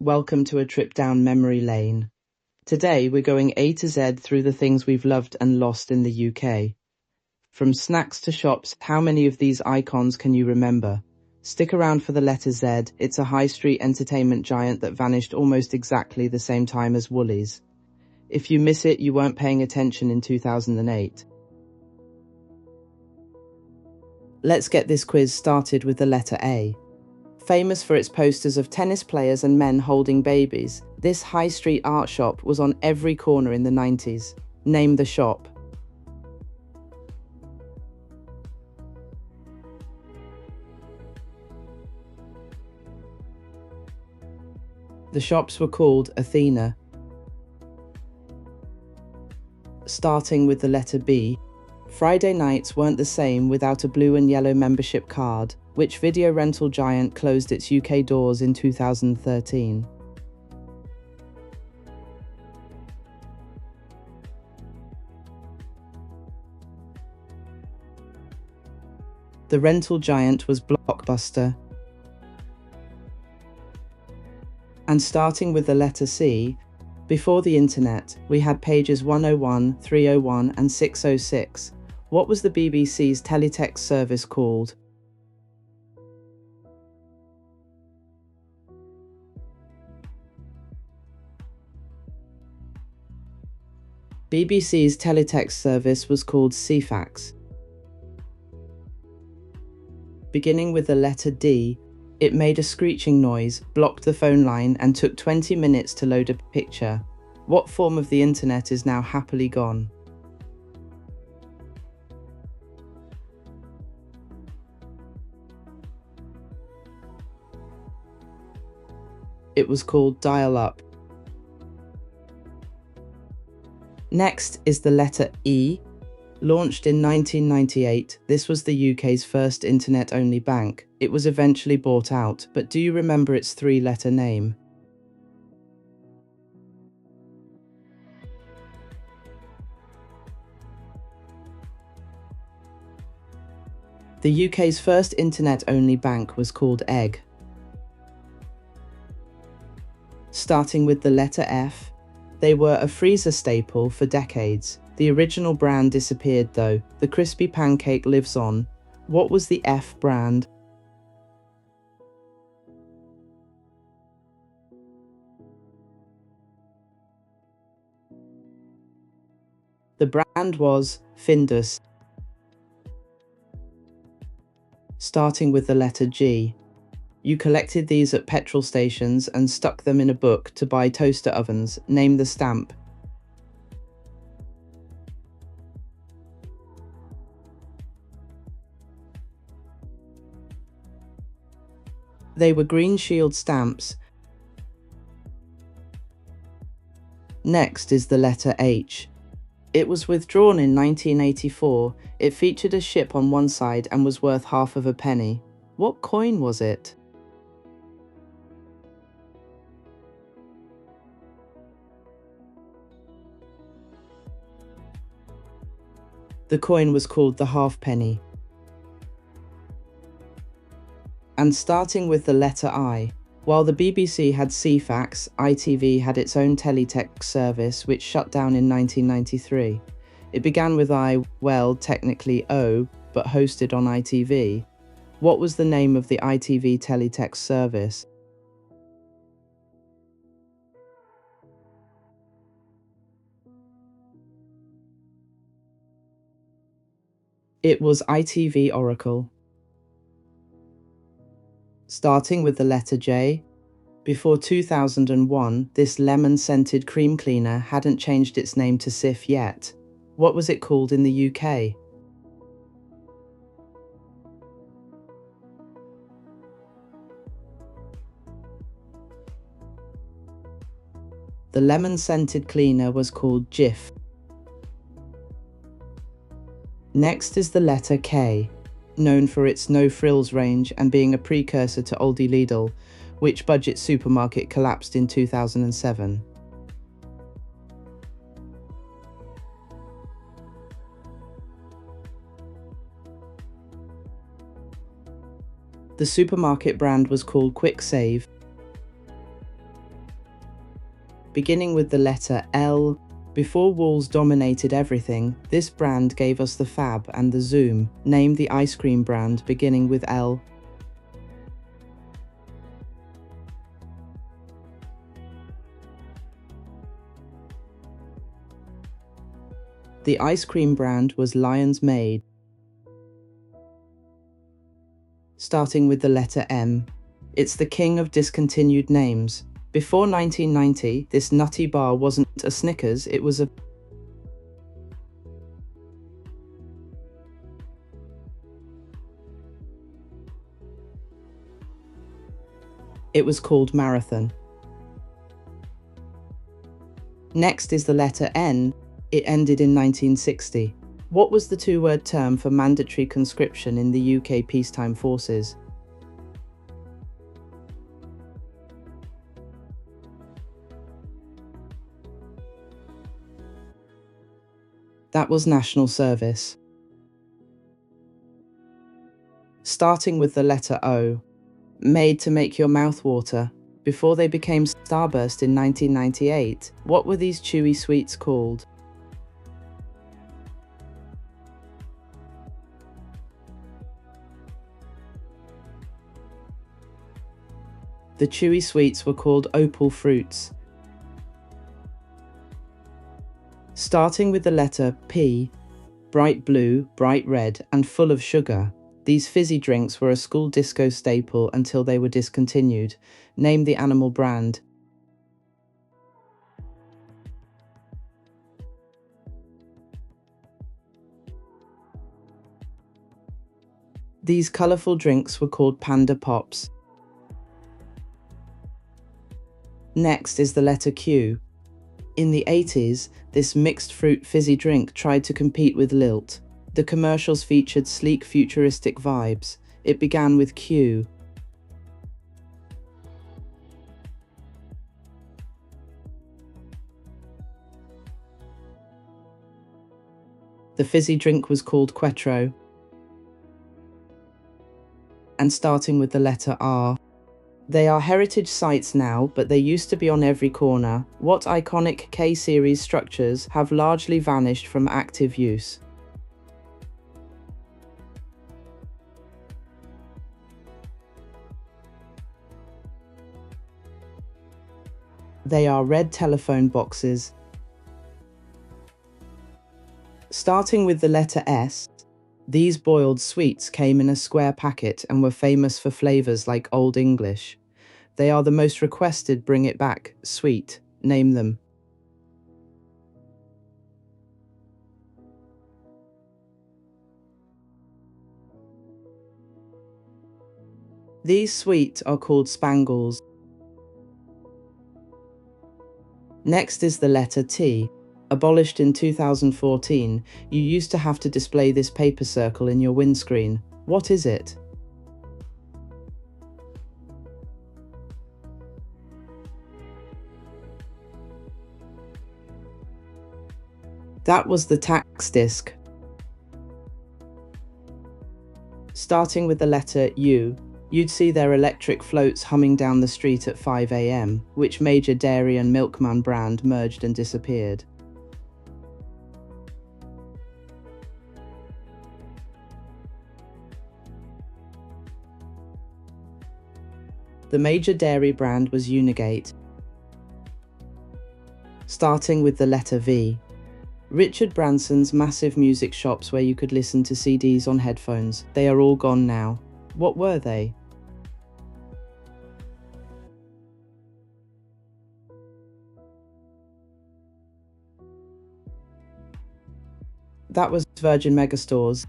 Welcome to a trip down memory lane. Today we're going A to Z through the things we've loved and lost in the UK. From snacks to shops, how many of these icons can you remember? Stick around for the letter Z. It's a high street entertainment giant that vanished almost exactly the same time as Woolies. If you miss it, you weren't paying attention in 2008. Let's get this quiz started with the letter A. Famous for its posters of tennis players and men holding babies, this high street art shop was on every corner in the 90s. Name the shop. The shops were called Athena. Starting with the letter B, Friday nights weren't the same without a blue and yellow membership card. Which video rental giant closed its UK doors in 2013? The rental giant was Blockbuster. And starting with the letter C, before the internet, we had pages 101, 301 and 606. What was the BBC's teletext service called? BBC's teletext service was called CFAX. Beginning with the letter D, it made a screeching noise, blocked the phone line, and took 20 minutes to load a picture. What form of the internet is now happily gone? It was called dial-up. Next is the letter E. Launched in 1998, this was the UK's first internet-only bank. It was eventually bought out, but do you remember its three-letter name? The UK's first internet-only bank was called Egg. Starting with the letter F, they were a freezer staple for decades. The original brand disappeared though. The crispy pancake lives on. What was the F brand? The brand was Findus. Starting with the letter G. You collected these at petrol stations and stuck them in a book to buy toaster ovens. Name the stamp. They were Green Shield stamps. Next is the letter H. It was withdrawn in 1984. It featured a ship on one side and was worth half of a penny. What coin was it? The coin was called the halfpenny. And starting with the letter I, while the BBC had CFAX, ITV had its own teletext service which shut down in 1993. It began with I, well, technically O, but hosted on ITV. What was the name of the ITV teletext service? It was ITV Oracle. Starting with the letter J, before 2001, this lemon-scented cream cleaner hadn't changed its name to Cif yet. What was it called in the UK? The lemon-scented cleaner was called Jif. Next is the letter K, known for its no-frills range and being a precursor to Aldi Lidl, which budget supermarket collapsed in 2007. The supermarket brand was called Quick Save. beginning with the letter L. Before walls dominated everything, this brand gave us the Fab and the Zoom. Name the ice cream brand beginning with L. The ice cream brand was Lion's Made. Starting with the letter M. It's the king of discontinued names. Before 1990, this nutty bar wasn't a Snickers, it was a... It was called Marathon. Next is the letter N. It ended in 1960. What was the two-word term for mandatory conscription in the UK peacetime forces? That was national service. Starting with the letter O. Made to make your mouth water. Before they became Starburst in 1998, what were these chewy sweets called? The chewy sweets were called opal fruits. Starting with the letter P, bright blue, bright red, and full of sugar. These fizzy drinks were a school disco staple until they were discontinued. Name the animal brand. These colourful drinks were called Panda Pops. Next is the letter Q. In the 80s, this mixed fruit fizzy drink tried to compete with Lilt. The commercials featured sleek futuristic vibes. It began with Q. The fizzy drink was called Quattro. And starting with the letter R. They are heritage sites now, but they used to be on every corner. What iconic K-series structures have largely vanished from active use? They are red telephone boxes. Starting with the letter S, these boiled sweets came in a square packet and were famous for flavours like Old English. They are the most requested Bring It Back sweet. Name them. These sweets are called Spangles. Next is the letter T. Abolished in 2014, you used to have to display this paper circle in your windscreen. What is it? That was the tax disc. Starting with the letter U, you'd see their electric floats humming down the street at 5 AM, which major dairy and milkman brand merged and disappeared. The major dairy brand was Unigate. Starting with the letter V. Richard Branson's massive music shops where you could listen to CDs on headphones. They are all gone now. What were they? That was Virgin Megastores.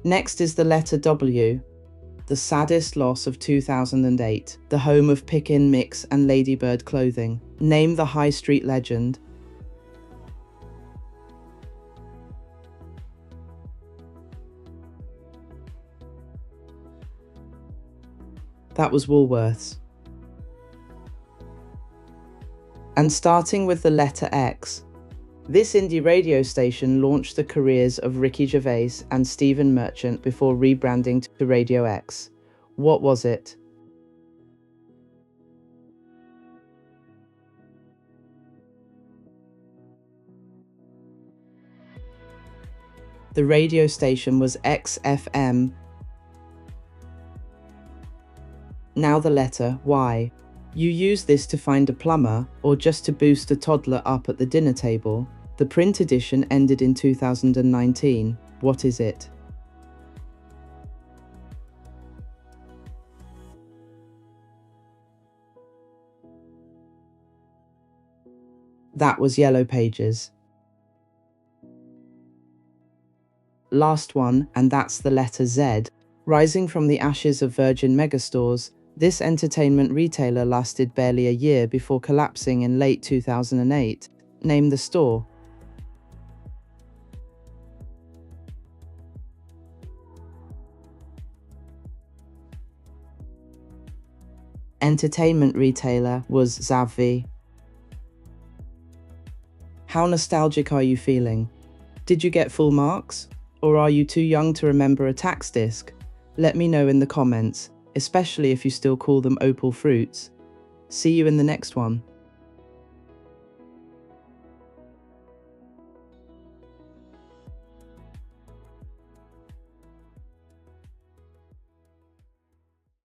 Next is the letter W. The saddest loss of 2008, the home of Pick-in Mix and Ladybird clothing. Name the high street legend. That was Woolworths. And starting with the letter X, this indie radio station launched the careers of Ricky Gervais and Stephen Merchant before rebranding to Radio X. What was it? The radio station was XFM. Now the letter Y. You use this to find a plumber or just to boost a toddler up at the dinner table. The print edition ended in 2019. What is it? That was Yellow Pages. Last one, and that's the letter Z. Rising from the ashes of Virgin megastores, this entertainment retailer lasted barely a year before collapsing in late 2008. Name the store. Entertainment retailer was Zavvi. How nostalgic are you feeling? Did you get full marks? Or are you too young to remember a tax disc? Let me know in the comments, especially if you still call them opal fruits. See you in the next one.